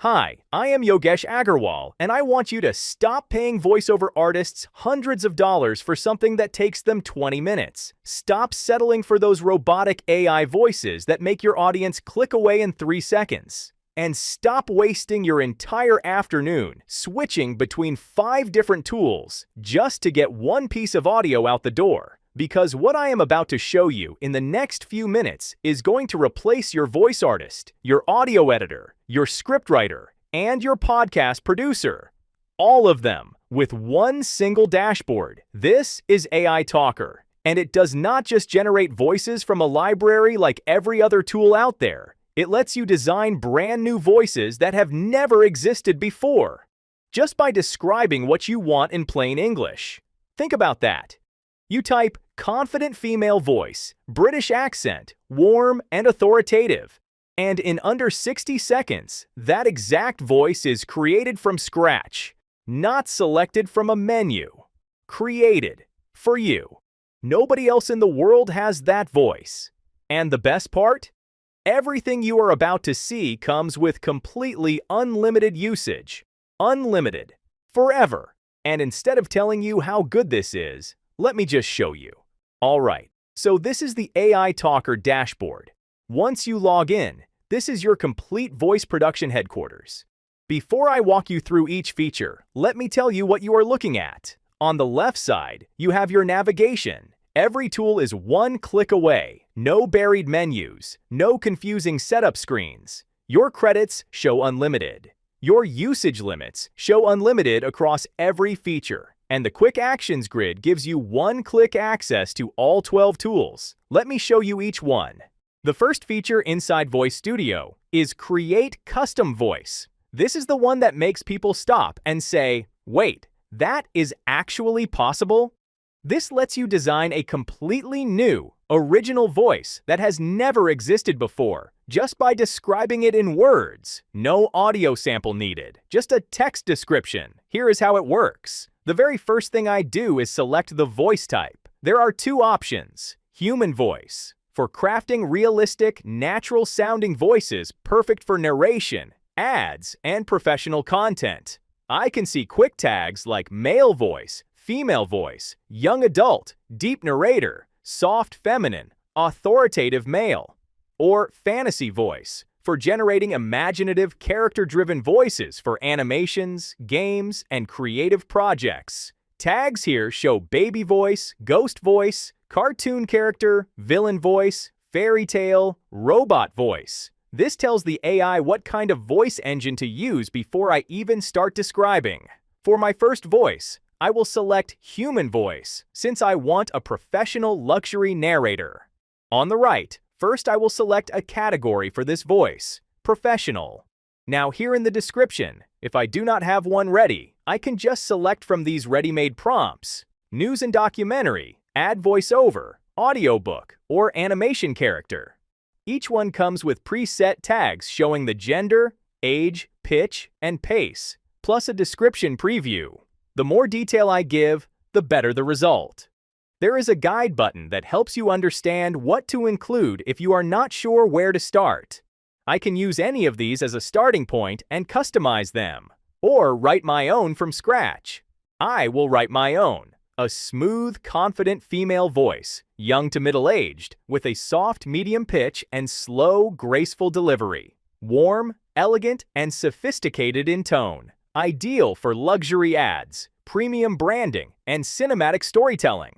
Hi, I am Yogesh Agarwal, and I want you to stop paying voiceover artists hundreds of dollars for something that takes them 20 minutes. Stop settling for those robotic AI voices that make your audience click away in 3 seconds. And stop wasting your entire afternoon switching between 5 different tools just to get one piece of audio out the door. Because what I am about to show you in the next few minutes is going to replace your voice artist, your audio editor, your scriptwriter, and your podcast producer. All of them with one single dashboard. This is AI Talker, and it does not just generate voices from a library like every other tool out there. It lets you design brand new voices that have never existed before, just by describing what you want in plain English. Think about that. You type confident female voice, British accent, warm and authoritative, and in under 60 seconds, that exact voice is created from scratch, not selected from a menu. Created for you. Nobody else in the world has that voice. And the best part? Everything you are about to see comes with completely unlimited usage. Unlimited. Forever. And instead of telling you how good this is, let me just show you. Alright, so this is the AI Talker dashboard. Once you log in, this is your complete voice production headquarters. Before I walk you through each feature, let me tell you what you are looking at. On the left side, you have your navigation. Every tool is one click away. No buried menus, no confusing setup screens. Your credits show unlimited. Your usage limits show unlimited across every feature. And the Quick Actions grid gives you one-click access to all 12 tools. Let me show you each one. The first feature inside Voice Studio is Create Custom Voice. This is the one that makes people stop and say, wait, that is actually possible? This lets you design a completely new, original voice that has never existed before, just by describing it in words. No audio sample needed, just a text description. Here is how it works. The very first thing I do is select the voice type. There are 2 options. Human voice, for crafting realistic, natural-sounding voices perfect for narration, ads, and professional content. I can see quick tags like male voice, female voice, young adult, deep narrator, soft feminine, authoritative male, or fantasy voice, for generating imaginative, character-driven voices for animations, games, and creative projects. Tags here show baby voice, ghost voice, cartoon character, villain voice, fairy tale, robot voice. This tells the AI what kind of voice engine to use before I even start describing. For my first voice, I will select human voice, since I want a professional luxury narrator. On the right, first I will select a category for this voice, professional. Now here in the description, if I do not have one ready, I can just select from these ready-made prompts. News and documentary, add voiceover, audiobook, or animation character. Each one comes with preset tags showing the gender, age, pitch, and pace, plus a description preview. The more detail I give, the better the result. There is a guide button that helps you understand what to include if you are not sure where to start. I can use any of these as a starting point and customize them, or write my own from scratch. I will write my own, a smooth, confident female voice, young to middle-aged, with a soft medium pitch and slow, graceful delivery. Warm, elegant, and sophisticated in tone. Ideal for luxury ads, premium branding, and cinematic storytelling.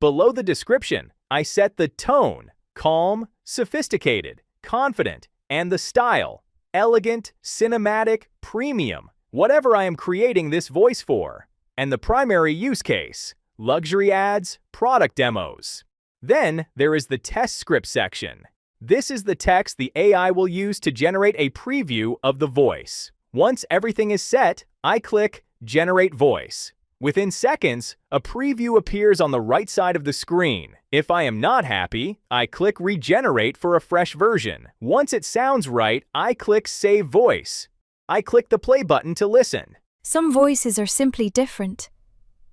Below the description, I set the tone, calm, sophisticated, confident, and the style, elegant, cinematic, premium, whatever I am creating this voice for. And the primary use case, luxury ads, product demos. Then there is the test script section. This is the text the AI will use to generate a preview of the voice. Once everything is set, I click Generate Voice. Within seconds, a preview appears on the right side of the screen. If I am not happy, I click Regenerate for a fresh version. Once it sounds right, I click Save Voice. I click the play button to listen. Some voices are simply different,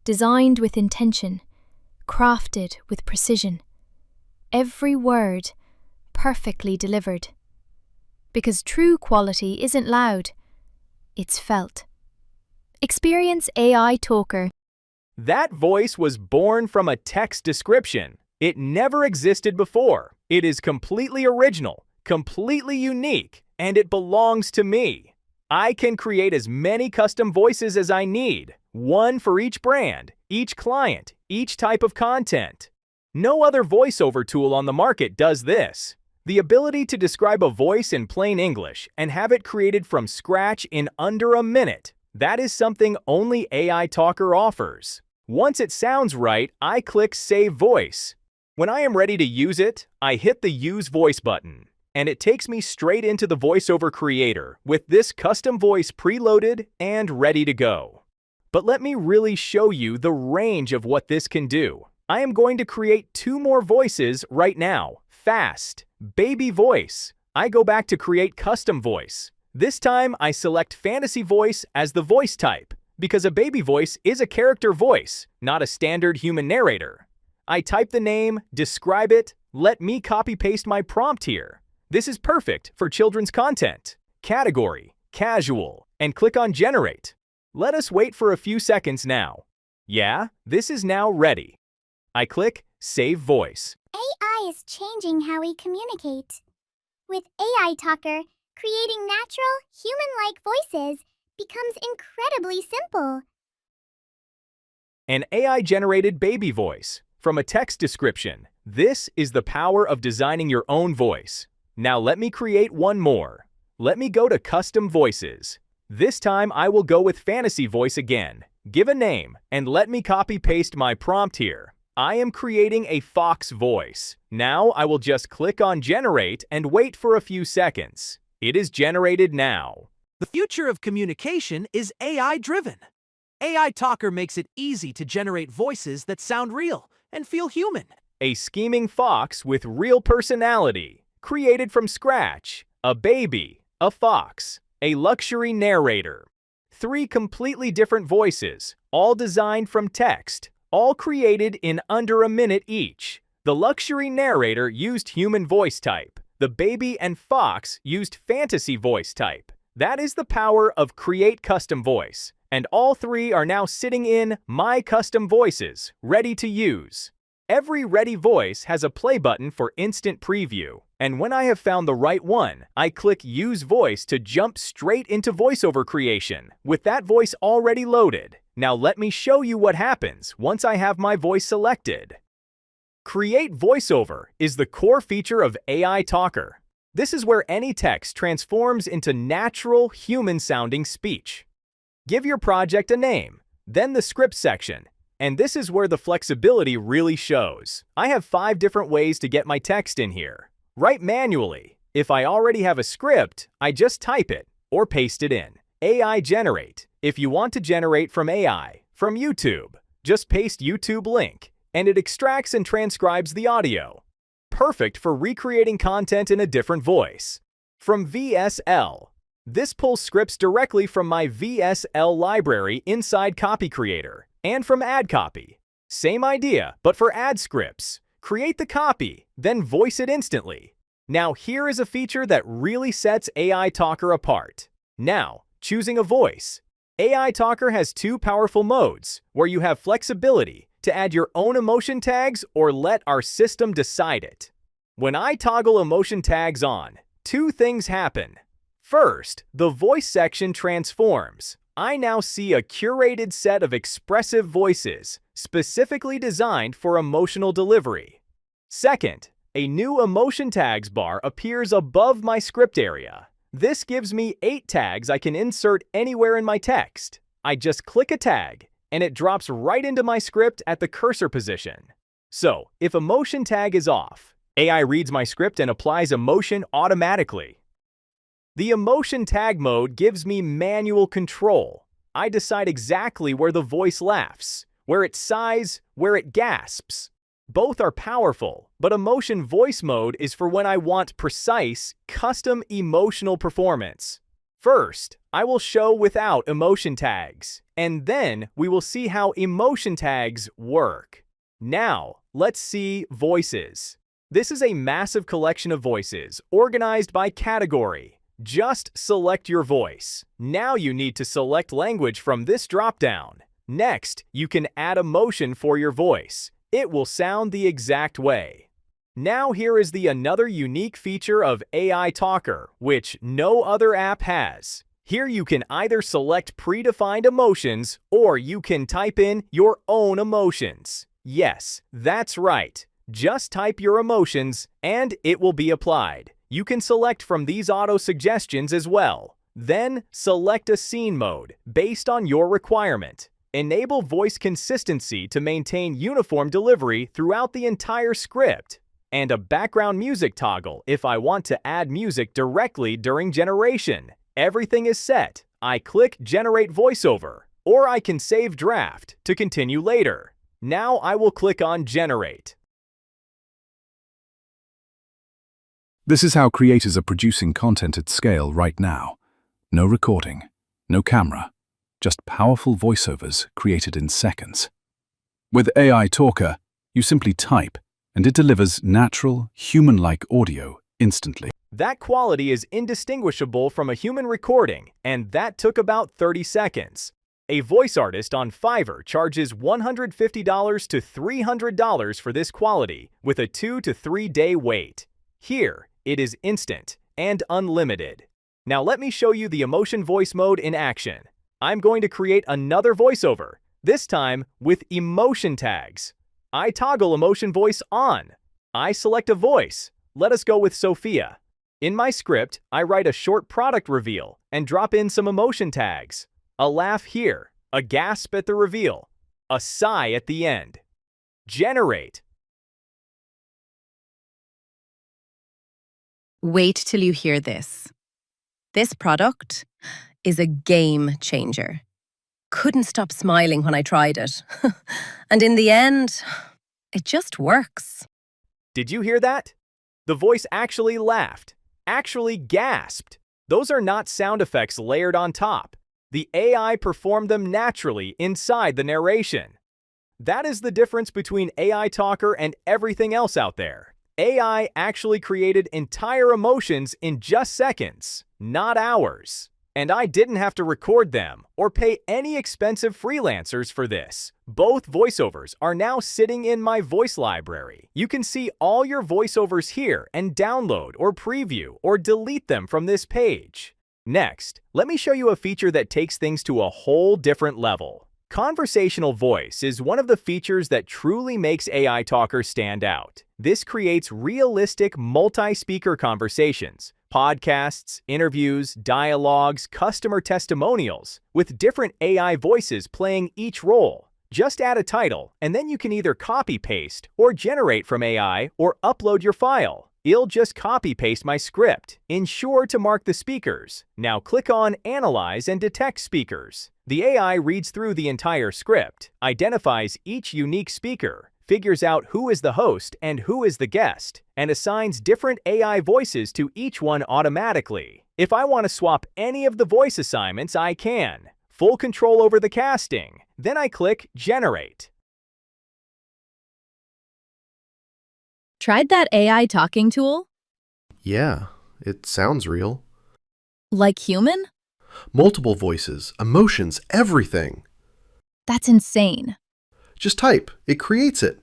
designed with intention, crafted with precision. Every word perfectly delivered. Because true quality isn't loud, it's felt. Experience AI Talker. That voice was born from a text description. It never existed before. It is completely original, completely unique, and it belongs to me. I can create as many custom voices as I need, one for each brand, each client, each type of content. No other voiceover tool on the market does this. The ability to describe a voice in plain English and have it created from scratch in under a minute, that is something only AI Talker offers. Once it sounds right, I click Save Voice. When I am ready to use it, I hit the Use Voice button, and it takes me straight into the VoiceOver Creator with this custom voice preloaded and ready to go. But let me really show you the range of what this can do. I am going to create 2 more voices right now. Fast. Baby voice. I go back to create custom voice. This time I select fantasy voice as the voice type, because a baby voice is a character voice, not a standard human narrator. I type the name, describe it, let me copy-paste my prompt here. This is perfect for children's content. Category, casual, and click on Generate. Let us wait for a few seconds now. Yeah, this is now ready. I click Save Voice. AI is changing how we communicate. With AI Talker, creating natural, human-like voices becomes incredibly simple. An AI-generated baby voice. From a text description, this is the power of designing your own voice. Now let me create one more. Let me go to Custom Voices. This time I will go with Fantasy Voice again. Give a name, and let me copy-paste my prompt here. I am creating a fox voice. Now I will just click on Generate and wait for a few seconds. It is generated now. The future of communication is AI-driven. AI Talker makes it easy to generate voices that sound real and feel human. A scheming fox with real personality, created from scratch. A baby, a fox, a luxury narrator. 3 completely different voices, all designed from text, all created in under a minute each. The luxury narrator used human voice type. The baby and fox used fantasy voice type. That is the power of Create Custom Voice. And all 3 are now sitting in My Custom Voices, ready to use. Every ready voice has a play button for instant preview. And when I have found the right one, I click Use Voice to jump straight into voiceover creation, with that voice already loaded. Now let me show you what happens once I have my voice selected. Create VoiceOver is the core feature of AI Talker. This is where any text transforms into natural, human-sounding speech. Give your project a name, then the script section, and this is where the flexibility really shows. I have 5 different ways to get my text in here. Write manually. If I already have a script, I just type it or paste it in. AI Generate. If you want to generate from AI, from YouTube, just paste YouTube link, and it extracts and transcribes the audio. Perfect for recreating content in a different voice. From VSL. This pulls scripts directly from my VSL library inside Copy Creator, and from Ad Copy. Same idea, but for ad scripts. Create the copy, then voice it instantly. Now here is a feature that really sets AI Talker apart. Now, choosing a voice. AI Talker has 2 powerful modes, where you have flexibility to add your own emotion tags or let our system decide it. When I toggle emotion tags on, 2 things happen. First, the voice section transforms. I now see a curated set of expressive voices, specifically designed for emotional delivery. Second, a new emotion tags bar appears above my script area. This gives me 8 tags I can insert anywhere in my text. I just click a tag, and it drops right into my script at the cursor position. So, if emotion tag is off, AI reads my script and applies emotion automatically. The emotion tag mode gives me manual control. I decide exactly where the voice laughs, where it sighs, where it gasps. Both are powerful, but emotion voice mode is for when I want precise, custom emotional performance. First, I will show without emotion tags, and then we will see how emotion tags work. Now, let's see voices. This is a massive collection of voices, organized by category. Just select your voice. Now you need to select language from this dropdown. Next, you can add emotion for your voice. It will sound the exact way. Now here is another unique feature of AI Talker, which no other app has. Here you can either select predefined emotions or you can type in your own emotions. Yes, that's right. Just type your emotions and it will be applied. You can select from these auto-suggestions as well. Then, select a scene mode based on your requirement. Enable voice consistency to maintain uniform delivery throughout the entire script. And a background music toggle if I want to add music directly during generation. Everything is set. I click Generate Voiceover, or I can save draft to continue later. Now I will click on Generate. This is how creators are producing content at scale right now. No recording, no camera, just powerful voiceovers created in seconds. With AI Talker, you simply type, and it delivers natural, human-like audio instantly. That quality is indistinguishable from a human recording, and that took about 30 seconds. A voice artist on Fiverr charges $150 to $300 for this quality, with a 2 to 3 day wait. Here, it is instant and unlimited. Now let me show you the emotion voice mode in action. I'm going to create another voiceover, this time with emotion tags. I toggle emotion voice on. I select a voice. Let us go with Sophia. In my script, I write a short product reveal and drop in some emotion tags. A laugh here, a gasp at the reveal, a sigh at the end. Generate. Wait till you hear this. This product is a game changer. Couldn't stop smiling when I tried it. And in the end, it just works. Did you hear that? The voice actually laughed, actually gasped. Those are not sound effects layered on top. The AI performed them naturally inside the narration. That is the difference between AI Talker and everything else out there. AI actually created entire emotions in just seconds, not hours. And I didn't have to record them or pay any expensive freelancers for this. Both voiceovers are now sitting in my voice library. You can see all your voiceovers here and download or preview or delete them from this page. Next, let me show you a feature that takes things to a whole different level. Conversational voice is one of the features that truly makes AI Talker stand out. This creates realistic multi-speaker conversations, podcasts, interviews, dialogues, customer testimonials, with different AI voices playing each role. Just add a title, and then you can either copy-paste or generate from AI or upload your file. It'll just copy-paste my script. Ensure to mark the speakers. Now click on Analyze and Detect Speakers. The AI reads through the entire script, identifies each unique speaker, figures out who is the host and who is the guest, and assigns different AI voices to each one automatically. If I want to swap any of the voice assignments, I can. Full control over the casting. Then I click Generate. Tried that AI talking tool? Yeah, it sounds real. Like human? Multiple voices, emotions, everything. That's insane. Just type, it creates it.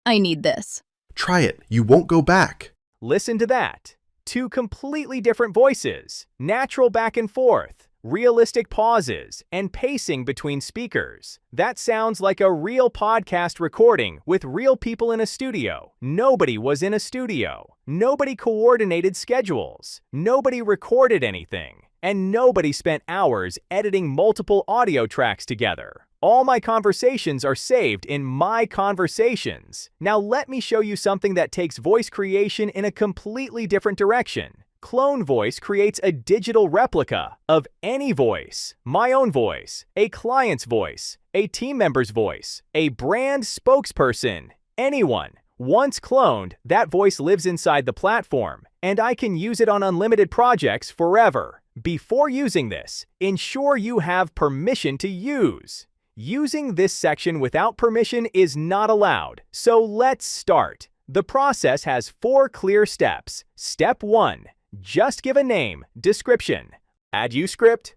I need this. Try it, you won't go back. Listen to that. Two completely different voices, natural back and forth, realistic pauses, and pacing between speakers. That sounds like a real podcast recording with real people in a studio. Nobody was in a studio. Nobody coordinated schedules. Nobody recorded anything. And nobody spent hours editing multiple audio tracks together. All my conversations are saved in My Conversations. Now let me show you something that takes voice creation in a completely different direction. Clone Voice creates a digital replica of any voice, my own voice, a client's voice, a team member's voice, a brand spokesperson, anyone. Once cloned, that voice lives inside the platform, and I can use it on unlimited projects forever. Before using this, ensure you have permission to use. Using this section without permission is not allowed, so let's start. The process has 4 clear steps. Step 1. Just give a name, description, add script,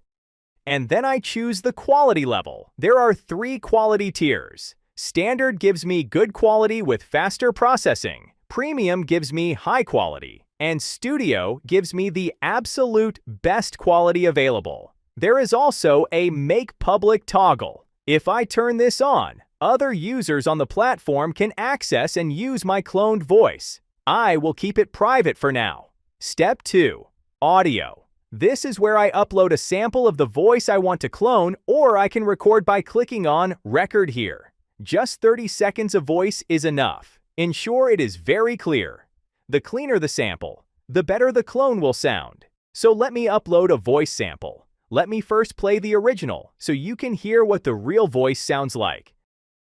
and then I choose the quality level. There are 3 quality tiers. Standard gives me good quality with faster processing. Premium gives me high quality. And Studio gives me the absolute best quality available. There is also a Make Public toggle. If I turn this on, other users on the platform can access and use my cloned voice. I will keep it private for now. Step 2. Audio. This is where I upload a sample of the voice I want to clone, or I can record by clicking on Record here. Just 30 seconds of voice is enough. Ensure it is very clear. The cleaner the sample, the better the clone will sound. So let me upload a voice sample. Let me first play the original so you can hear what the real voice sounds like.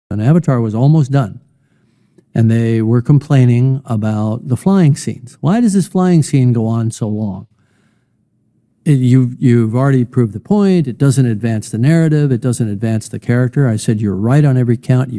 An Avatar was almost done, and they were complaining about the flying scenes. Why does this flying scene go on so long? You've already proved the point. It doesn't advance the narrative. It doesn't advance the character. I said, you're right on every count.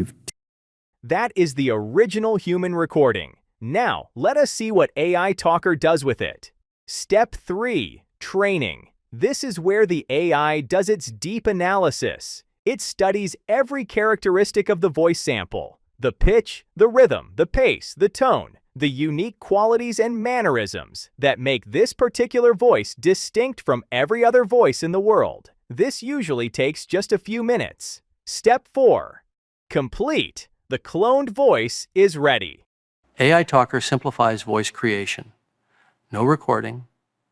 That is the original human recording. Now, let us see what AI Talker does with it. Step 3. Training. This is where the AI does its deep analysis. It studies every characteristic of the voice sample. The pitch, the rhythm, the pace, the tone, the unique qualities and mannerisms that make this particular voice distinct from every other voice in the world. This usually takes just a few minutes. Step 4. Complete. The cloned voice is ready. AI Talker simplifies voice creation. No recording,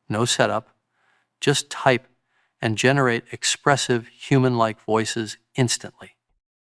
no setup, just type and generate expressive human-like voices instantly.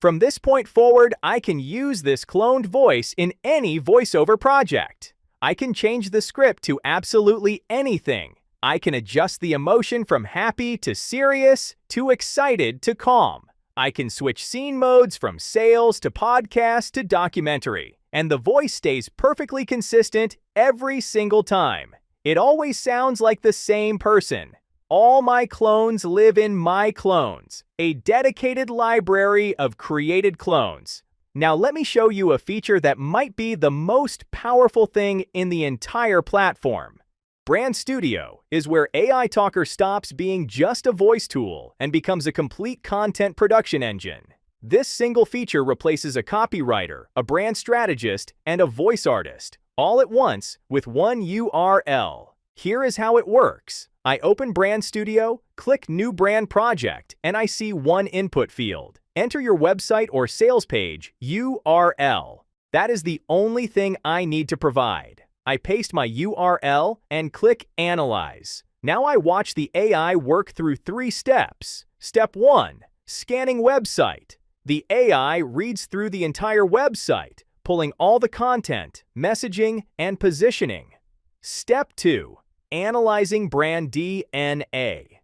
From this point forward, I can use this cloned voice in any voiceover project. I can change the script to absolutely anything. I can adjust the emotion from happy to serious to excited to calm. I can switch scene modes from sales to podcast to documentary, and the voice stays perfectly consistent every single time. It always sounds like the same person. All my clones live in my clones, a dedicated library of created clones. Now let me show you a feature that might be the most powerful thing in the entire platform. Brand Studio is where AI Talker stops being just a voice tool and becomes a complete content production engine. This single feature replaces a copywriter, a brand strategist, and a voice artist, all at once with one URL. Here is how it works. I open Brand Studio, click New Brand Project, and I see one input field. Enter your website or sales page URL. That is the only thing I need to provide. I paste my URL and click Analyze. Now I watch the AI work through 3 steps. Step 1. Scanning website. The AI reads through the entire website, pulling all the content, messaging, and positioning. Step 2. Analyzing brand DNA.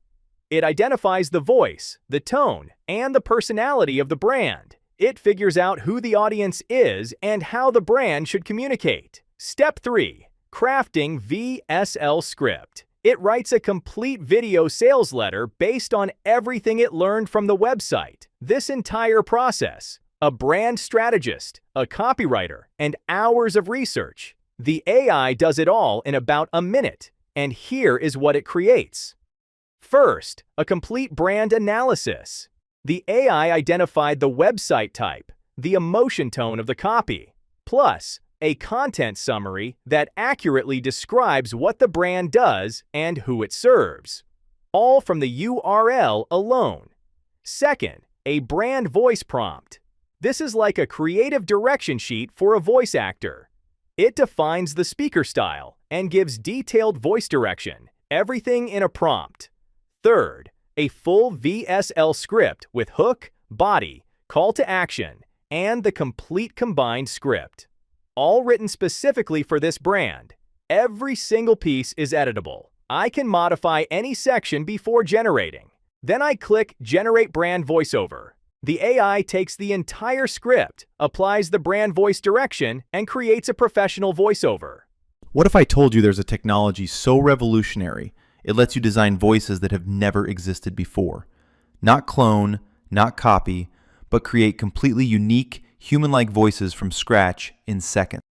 It identifies the voice, the tone, and the personality of the brand. It figures out who the audience is and how the brand should communicate. Step 3. Crafting VSL script. It writes a complete video sales letter based on everything it learned from the website. This entire process, a brand strategist, a copywriter, and hours of research. The AI does it all in about a minute. And here is what it creates. First, a complete brand analysis. The AI identified the website type, the emotion tone of the copy, plus a content summary that accurately describes what the brand does and who it serves, all from the URL alone. Second, a brand voice prompt. This is like a creative direction sheet for a voice actor. It defines the speaker style and gives detailed voice direction, everything in a prompt. Third, a full VSL script with hook, body, call to action, and the complete combined script. All written specifically for this brand. Every single piece is editable. I can modify any section before generating. Then I click Generate Brand Voiceover. The AI takes the entire script, applies the brand voice direction, and creates a professional voiceover. What if I told you there's a technology so revolutionary, it lets you design voices that have never existed before? Not clone, not copy, but create completely unique, human-like voices from scratch in seconds.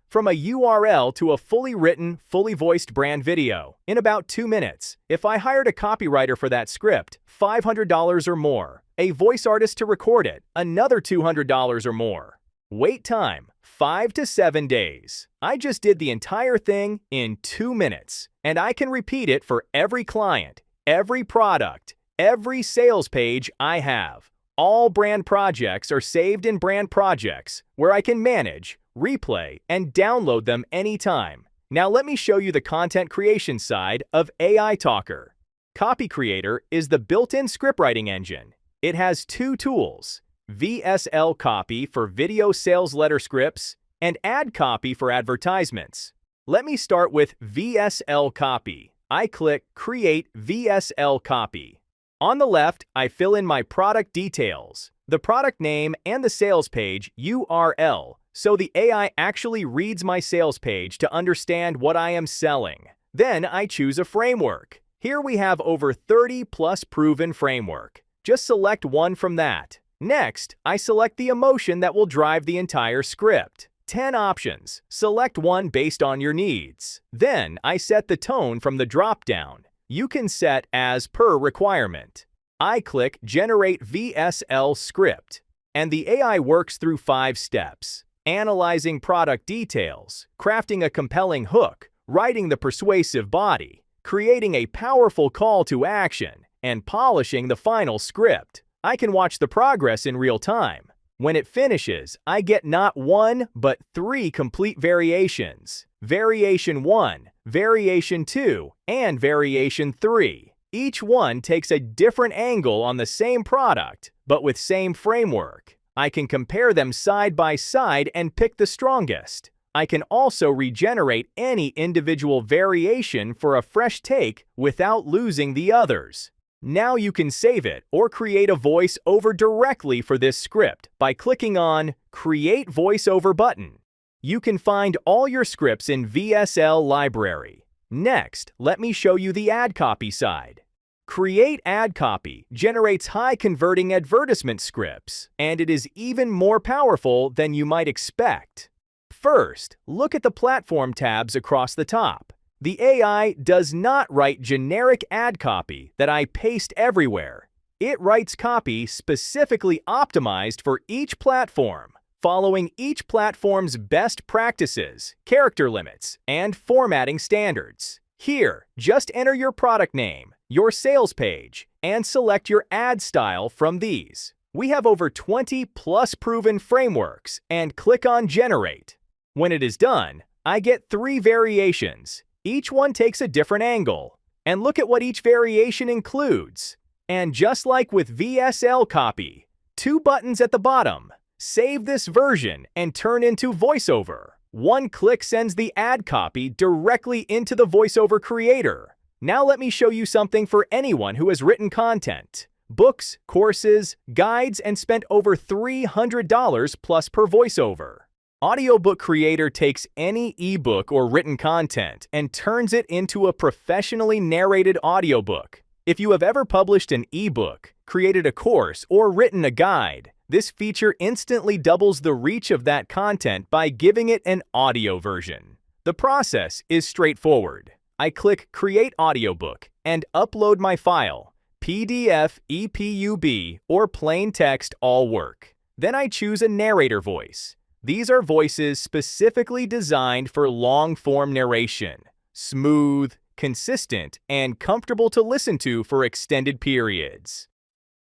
from a URL to a fully written, fully voiced brand video in about 2 minutes. If I hired a copywriter for that script, $500 or more. A voice artist to record it, another $200 or more. Wait time, 5 to 7 days. I just did the entire thing in 2 minutes, and I can repeat it for every client, every product, every sales page I have. All brand projects are saved in Brand Projects, where I can manage, replay, and download them anytime. Now let me show you the content creation side of AI Talker. Copy Creator is the built-in scriptwriting engine. It has 2 tools, VSL Copy for video sales letter scripts and Ad Copy for advertisements. Let me start with VSL Copy. I click Create VSL Copy. On the left, I fill in my product details, the product name and the sales page URL, so the AI actually reads my sales page to understand what I am selling. Then I choose a framework. Here we have over 30 plus proven framework. Just select one from that. Next, I select the emotion that will drive the entire script. 10 options. Select one based on your needs. Then I set the tone from the drop-down. You can set as per requirement. I click Generate VSL Script, and the AI works through 5 steps: analyzing product details, crafting a compelling hook, writing the persuasive body, creating a powerful call to action, and polishing the final script. I can watch the progress in real time. When it finishes, I get not 1, but 3 complete variations. Variation 1, Variation 2, and Variation 3. Each one takes a different angle on the same product, but with same framework. I can compare them side by side and pick the strongest. I can also regenerate any individual variation for a fresh take without losing the others. Now you can save it or create a voiceover directly for this script by clicking on Create Voiceover button. You can find all your scripts in VSL Library. Next, let me show you the ad copy side. Create Ad Copy generates high-converting advertisement scripts, and it is even more powerful than you might expect. First, look at the platform tabs across the top. The AI does not write generic ad copy that I paste everywhere. It writes copy specifically optimized for each platform, following each platform's best practices, character limits, and formatting standards. Here, just enter your product name, your sales page, and select your ad style from these. We have over 20 plus proven frameworks, and click on Generate. When it is done, I get 3 variations. Each one takes a different angle. And look at what each variation includes. And just like with VSL Copy, 2 buttons at the bottom. Save this version and turn into VoiceOver. 1 click sends the ad copy directly into the VoiceOver creator. Now let me show you something for anyone who has written content, books, courses, guides, and spent over $300 plus per VoiceOver. Audiobook Creator takes any ebook or written content and turns it into a professionally narrated audiobook. If you have ever published an ebook, created a course, or written a guide, this feature instantly doubles the reach of that content by giving it an audio version. The process is straightforward. I click Create Audiobook and upload my file. PDF, EPUB, or plain text all work. Then I choose a narrator voice. These are voices specifically designed for long-form narration, smooth, consistent, and comfortable to listen to for extended periods.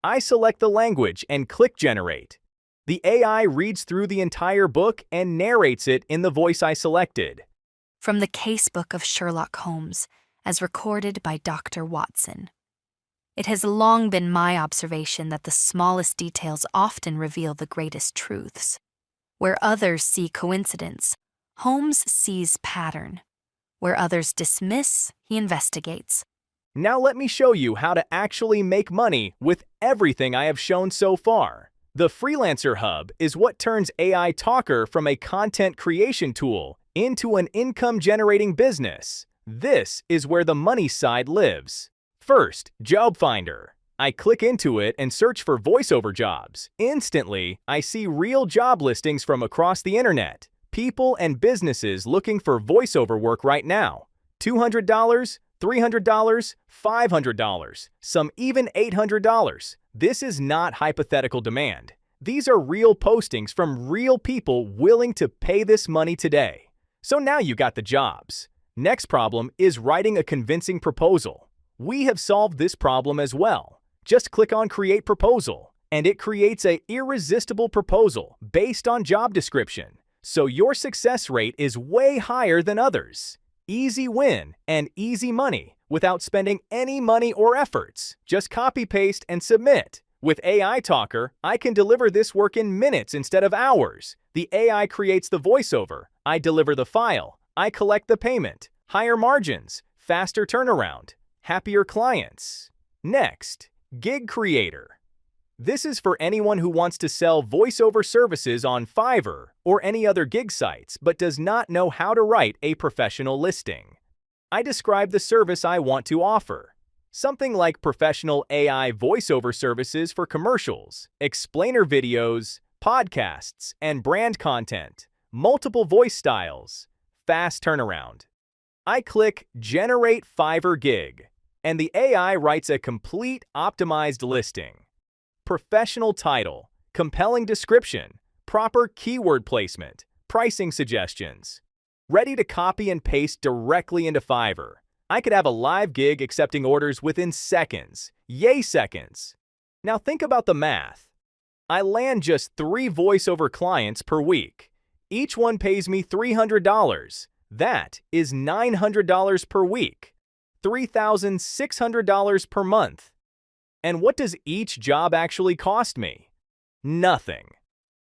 I select the language and click Generate. The AI reads through the entire book and narrates it in the voice I selected. From the Casebook of Sherlock Holmes, as recorded by Dr. Watson. It has long been my observation that the smallest details often reveal the greatest truths. Where others see coincidence, Holmes sees pattern. Where others dismiss, he investigates. Now let me show you how to actually make money with everything I have shown so far. The Freelancer Hub is what turns AI Talker from a content creation tool into an income-generating business. This is where the money side lives. First, Job Finder. I click into it and search for voiceover jobs. Instantly, I see real job listings from across the internet. people and businesses looking for voiceover work right now. $200, $300, $500, some even $800. This is not hypothetical demand. These are real postings from real people willing to pay this money today. So now you got the jobs. Next problem is writing a convincing proposal. We have solved this problem as well. Just click on Create Proposal, and it creates an irresistible proposal based on job description. So your success rate is way higher than others. Easy win and easy money without spending any money or efforts. Just copy, paste, and submit. With AI Talker, I can deliver this work in minutes instead of hours. The AI creates the voiceover. I deliver the file. I collect the payment. Higher margins. Faster turnaround. Happier clients. Next, Gig Creator. This is for anyone who wants to sell voiceover services on Fiverr or any other gig sites but does not know how to write a professional listing. I describe the service I want to offer. Something like professional AI voiceover services for commercials, explainer videos, podcasts, and brand content, multiple voice styles, fast turnaround. I click Generate Fiverr Gig, and the AI writes a complete optimized listing. Professional title, compelling description, proper keyword placement, pricing suggestions. Ready to copy and paste directly into Fiverr. I could have a live gig accepting orders within seconds. Yay, seconds. Now think about the math. I land just 3 voiceover clients per week. Each one pays me $300. That is $900 per week. $3,600 per month. And what does each job actually cost me? Nothing.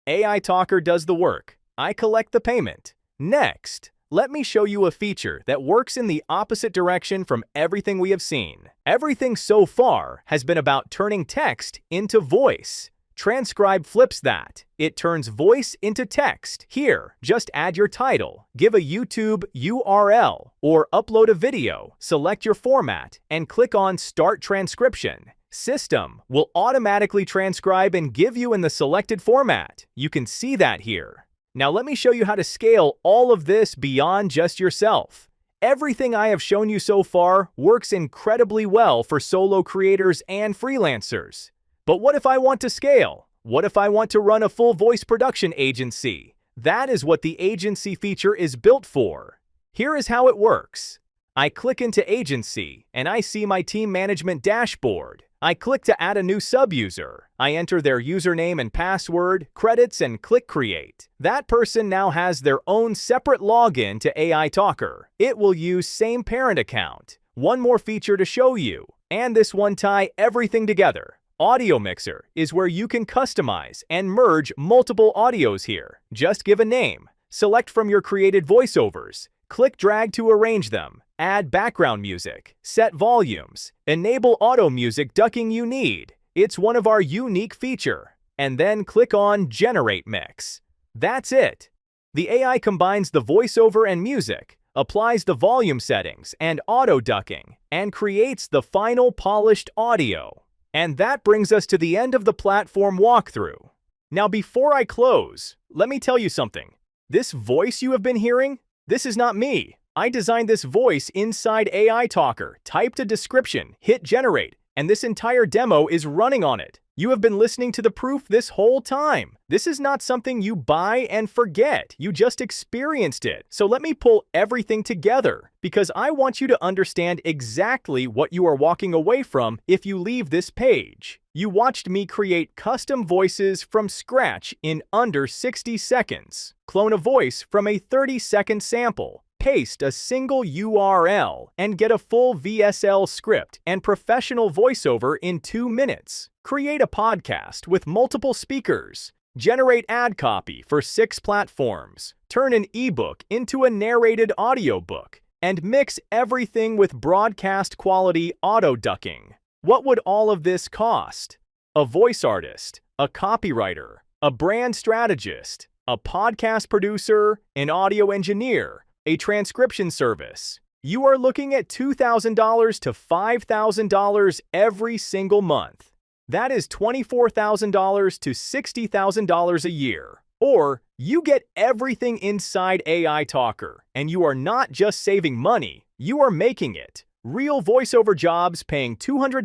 AI Talker does the work. I collect the payment. Next, let me show you a feature that works in the opposite direction from everything we have seen. Everything so far has been about turning text into voice. Transcribe flips that. It turns voice into text. Here, just add your title, give a YouTube URL, or upload a video, select your format, and click on Start Transcription. System will automatically transcribe and give you in the selected format. You can see that here. Now let me show you how to scale all of this beyond just yourself. Everything I have shown you so far works incredibly well for solo creators and freelancers. But what if I want to scale? What if I want to run a full voice production agency? That is what the agency feature is built for. Here is how it works. I click into Agency, and I see my team management dashboard. I click to add a new sub-user. I enter their username and password, credits, and click Create. That person now has their own separate login to AI Talker. It will use same parent account. One more feature to show you, and this one tie everything together. Audio Mixer is where you can customize and merge multiple audios here. Just give a name. Select from your created voiceovers. Click drag to arrange them. Add background music. Set volumes. Enable auto music ducking you need. It's one of our unique feature. And then click on Generate Mix. That's it. The AI combines the voiceover and music, applies the volume settings and auto ducking, and creates the final polished audio. And that brings us to the end of the platform walkthrough. Now before I close, let me tell you something. This voice you have been hearing, this is not me. I designed this voice inside AI Talker, typed a description, hit generate, and this entire demo is running on it. You have been listening to the proof this whole time. This is not something you buy and forget. You just experienced it. So let me pull everything together because I want you to understand exactly what you are walking away from if you leave this page. You watched me create custom voices from scratch in under 60 seconds. Clone a voice from a 30-second sample. Paste a single URL and get a full VSL script and professional voiceover in 2 minutes. Create a podcast with multiple speakers. Generate ad copy for 6 platforms. Turn an ebook into a narrated audiobook. And mix everything with broadcast quality auto ducking. What would all of this cost? A voice artist, a copywriter, a brand strategist, a podcast producer, an audio engineer, a transcription service. You are looking at $2,000 to $5,000 every single month. That is $24,000 to $60,000 a year. Or you get everything inside AI Talker, and you are not just saving money, you are making it. Real voiceover jobs paying $200,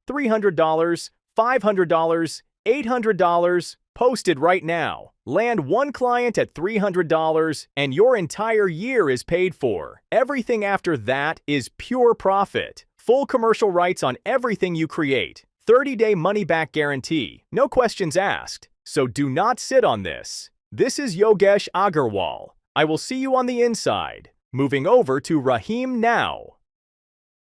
$300, $500, $800, posted right now. Land one client at $300 and your entire year is paid for. Everything after that is pure profit. Full commercial rights on everything you create. 30-day money-back guarantee. No questions asked. So do not sit on this. This is Yogesh Agarwal. I will see you on the inside. Moving over to Rahim now.